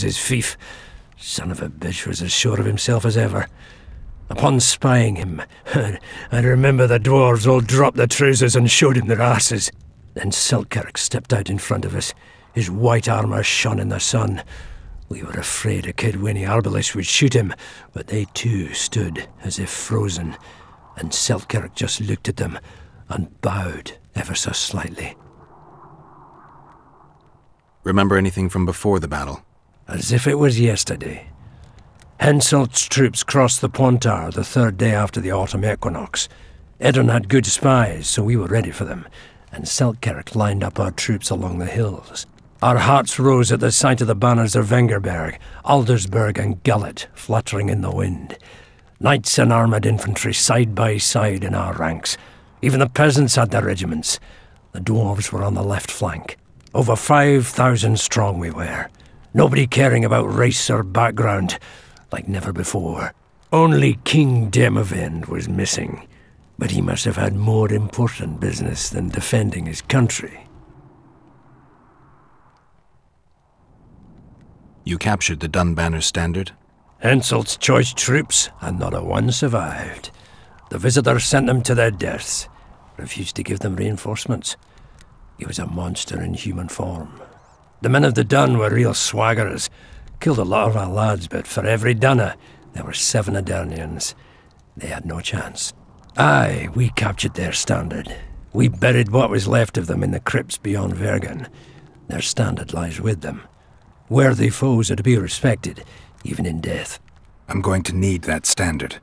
his fief. Son of a bitch was as sure of himself as ever. Upon spying him, I remember the dwarves all dropped their trousers and showed him their asses. Then Selkirk stepped out in front of us. His white armour shone in the sun. We were afraid a kid Winnie Arbalest would shoot him, but they too stood as if frozen, and Selkirk just looked at them and bowed ever so slightly. Remember anything from before the battle? As if it was yesterday. Henselt's troops crossed the Pontard the third day after the autumn equinox. Eddon had good spies, so we were ready for them, and Selkirk lined up our troops along the hills. Our hearts rose at the sight of the banners of Vengerberg, Aldersberg and Gullet fluttering in the wind. Knights and armoured infantry side by side in our ranks. Even the peasants had their regiments. The dwarves were on the left flank. Over 5,000 strong we were. Nobody caring about race or background, like never before. Only King Demavend was missing, but he must have had more important business than defending his country. You captured the Dunbanner standard? Henselt's choice troops, and not a one survived. The visitor sent them to their deaths, refused to give them reinforcements. He was a monster in human form. The men of the Dun were real swaggerers. Killed a lot of our lads, but for every Dunner, there were 7 Adernians. They had no chance. Aye, we captured their standard. We buried what was left of them in the crypts beyond Vergen. Their standard lies with them. Worthy foes are to be respected, even in death. I'm going to need that standard.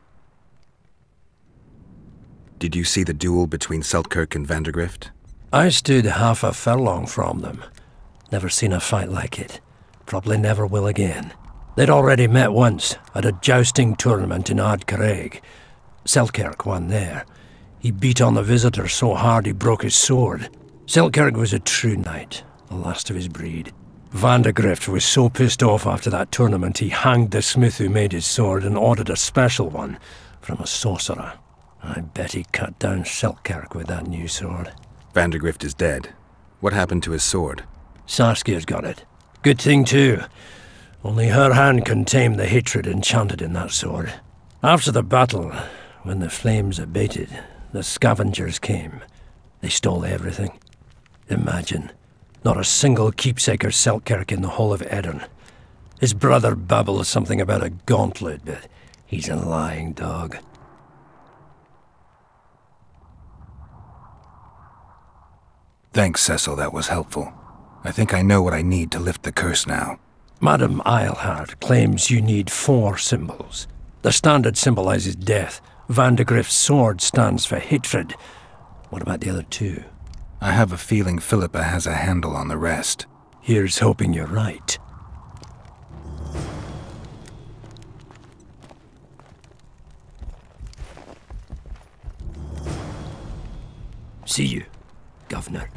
Did you see the duel between Selkirk and Vandergrift? I stood half a furlong from them. Never seen a fight like it. Probably never will again. They'd already met once, at a jousting tournament in Ardcarreg. Selkirk won there. He beat on the visitor so hard he broke his sword. Selkirk was a true knight, the last of his breed. Vandergrift was so pissed off after that tournament he hanged the smith who made his sword and ordered a special one from a sorcerer. I bet he cut down Selkirk with that new sword. Vandergrift is dead. What happened to his sword? Saskia's got it. Good thing too. Only her hand can tame the hatred enchanted in that sword. After the battle, when the flames abated, the scavengers came. They stole everything. Imagine, not a single keepsake or Selkirk in the whole of Eddon. His brother babbles something about a gauntlet, but he's a lying dog. Thanks, Cecil, that was helpful. I think I know what I need to lift the curse now. Madame Eilhard claims you need 4 symbols. The standard symbolizes death. Vandergrift's sword stands for hatred. What about the other 2? I have a feeling Philippa has a handle on the rest. Here's hoping you're right. See you, Governor.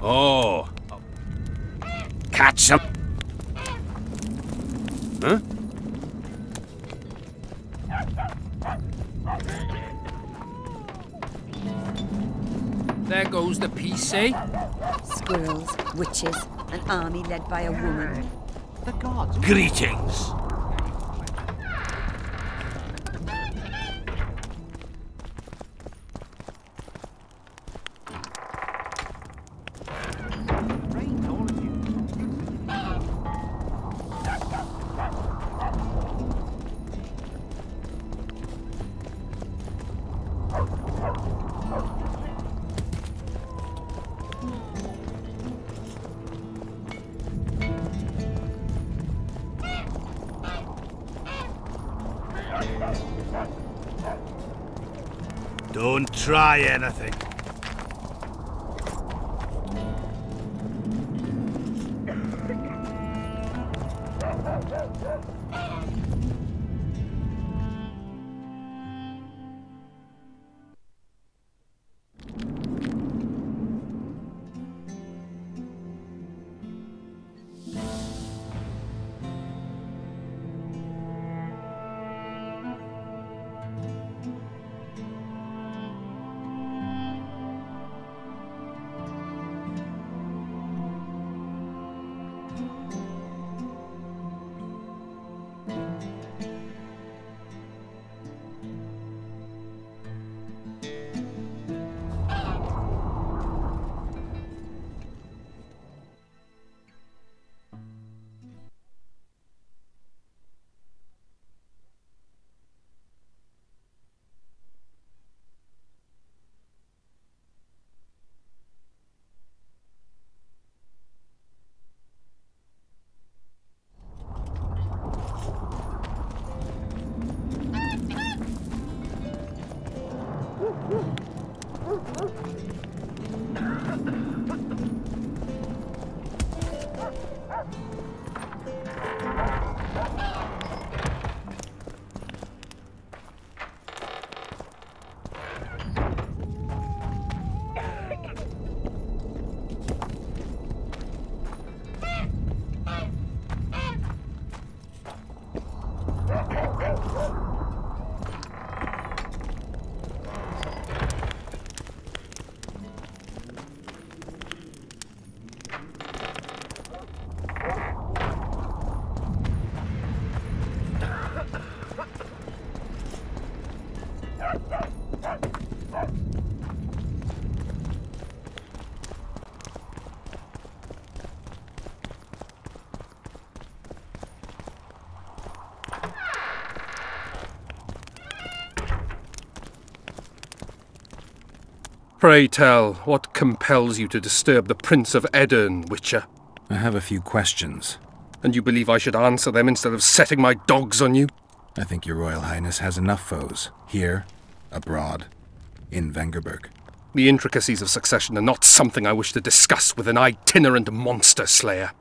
Oh. Catch him. Huh? There goes the peace, eh? Squirrels, witches, an army led by a woman. The gods. Greetings. Don't try anything. Pray tell, what compels you to disturb the Prince of Edirn, Witcher? I have a few questions. And you believe I should answer them instead of setting my dogs on you? I think your Royal Highness has enough foes. Here, abroad, in Vengerberg. The intricacies of succession are not something I wish to discuss with an itinerant monster slayer.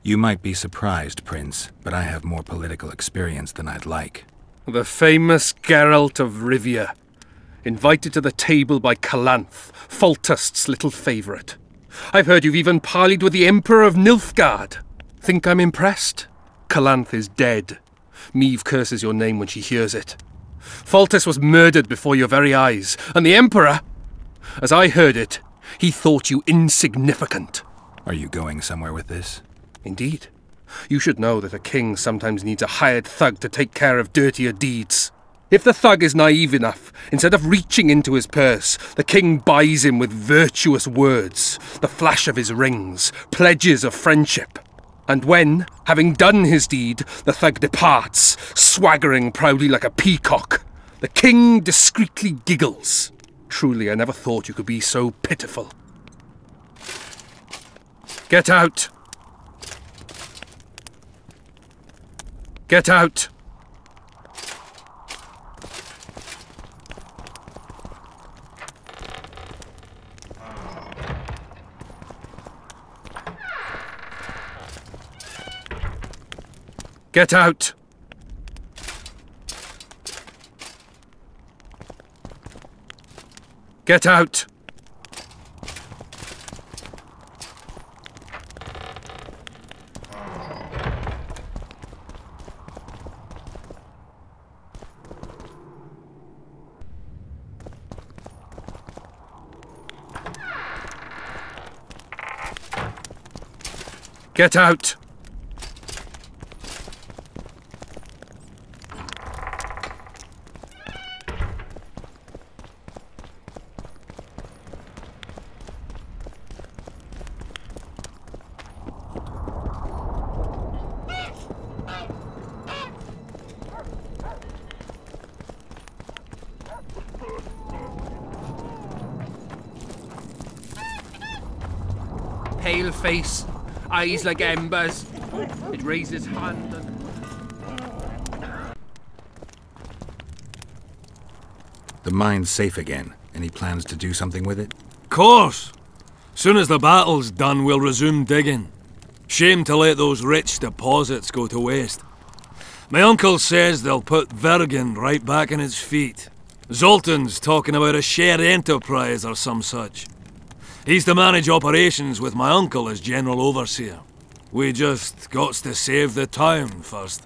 You might be surprised, Prince, but I have more political experience than I'd like. The famous Geralt of Rivia, invited to the table by Calanth, Foltest's little favourite. I've heard you've even parleyed with the Emperor of Nilfgaard. Think I'm impressed? Calanth is dead. Meve curses your name when she hears it. Foltest was murdered before your very eyes, and the Emperor, as I heard it, he thought you insignificant. Are you going somewhere with this? Indeed. You should know that a king sometimes needs a hired thug to take care of dirtier deeds. If the thug is naive enough, instead of reaching into his purse, the king buys him with virtuous words, the flash of his rings, pledges of friendship. And when, having done his deed, the thug departs, swaggering proudly like a peacock, the king discreetly giggles. Truly, I never thought you could be so pitiful. Get out! Get out! Get out! Get out! Get out! Pale face, eyes like embers. It raises hand and... The mine's safe again. Any plans to do something with it? Course! Soon as the battle's done, we'll resume digging. Shame to let those rich deposits go to waste. My uncle says they'll put Vergen right back on its feet. Zoltan's talking about a shared enterprise or some such. He's to manage operations with my uncle as general overseer. We just gots to save the town first.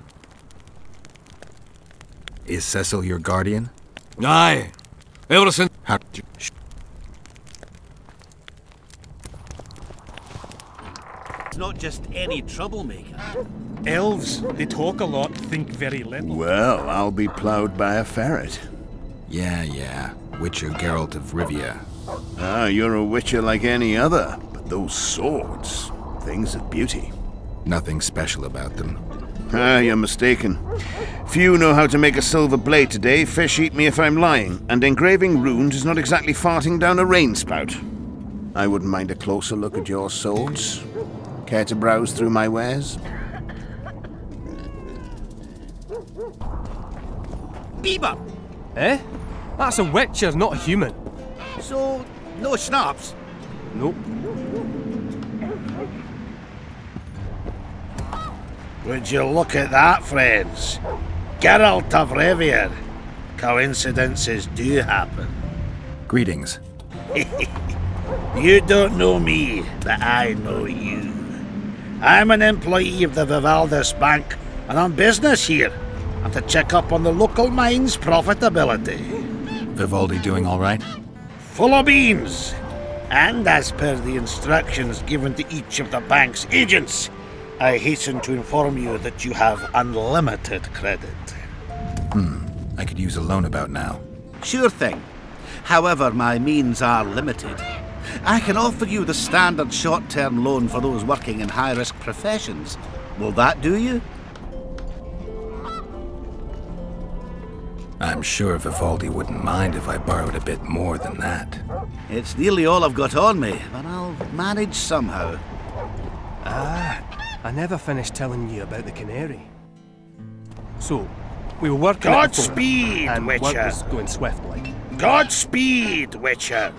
Is Cecil your guardian? Aye. Ever since... It's not just any troublemaker. Elves, they talk a lot, think very little. Well, I'll be plowed by a ferret. Yeah. Witcher Geralt of Rivia. Ah, you're a witcher like any other, but those swords, things of beauty. Nothing special about them. Ah, you're mistaken. Few know how to make a silver blade today, fish eat me if I'm lying, and engraving runes is not exactly farting down a rain spout. I wouldn't mind a closer look at your swords. Care to browse through my wares? Bieber! Eh? That's a witcher, not a human. So, no schnapps? Nope. Would you look at that, friends? Geralt of Rivia. Coincidences do happen. Greetings. You don't know me, but I know you. I'm an employee of the Vivaldis Bank, and on business here. I'm to check up on the local mine's profitability. Vivaldi doing all right? Full of beans. And as per the instructions given to each of the bank's agents, I hasten to inform you that you have unlimited credit. I could use a loan about now. Sure thing. However, my means are limited. I can offer you the standard short-term loan for those working in high-risk professions. Will that do you? I'm sure Vivaldi wouldn't mind if I borrowed a bit more than that. It's nearly all I've got on me, but I'll manage somehow. I never finished telling you about the canary. So, we were working at the fort, Godspeed, and Witcher! work was going swiftly. Godspeed, Witcher!